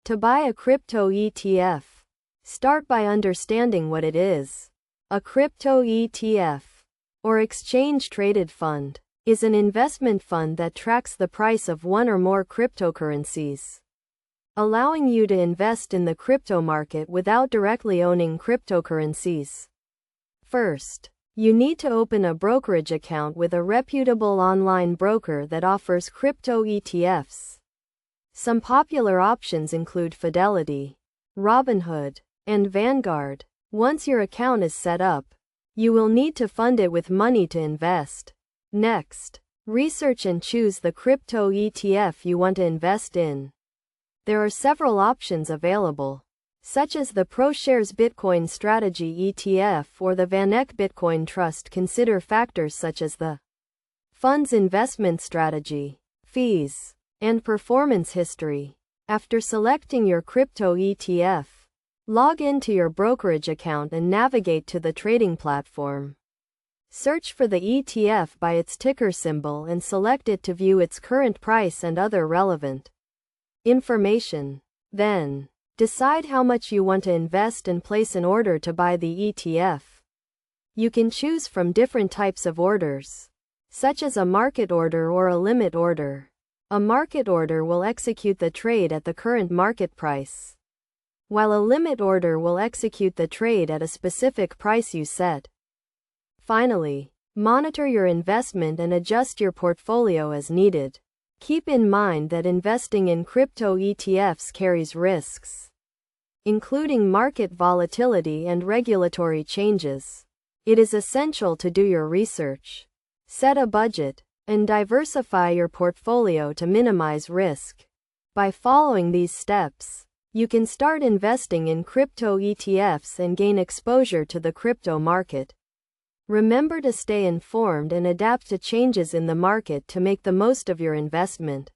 To buy a crypto ETF. Start by understanding what it is. A crypto ETF, or exchange-traded fund, is an investment fund that tracks the price of one or more cryptocurrencies, allowing you to invest in the crypto market without directly owning cryptocurrencies. First, you need to open a brokerage account with a reputable online broker that offers crypto ETFs. Some popular options include Fidelity, Robinhood, and Vanguard. Once your account is set up, you will need to fund it with money to invest. Next, research and choose the crypto ETF you want to invest in. There are several options available, such as the ProShares Bitcoin Strategy ETF or the VanEck Bitcoin Trust. Consider factors such as the fund's investment strategy, fees, and performance history. After selecting your crypto ETF, log into your brokerage account and navigate to the trading platform. Search for the ETF by its ticker symbol and select it to view its current price and other relevant information. Then, decide how much you want to invest and place an order to buy the ETF. You can choose from different types of orders, such as a market order or a limit order. A market order will execute the trade at the current market price, while a limit order will execute the trade at a specific price you set. Finally, monitor your investment and adjust your portfolio as needed. Keep in mind that investing in crypto ETFs carries risks, including market volatility and regulatory changes. It is essential to do your research, set a budget, and diversify your portfolio to minimize risk. By following these steps, you can start investing in crypto ETFs and gain exposure to the crypto market. Remember to stay informed and adapt to changes in the market to make the most of your investment.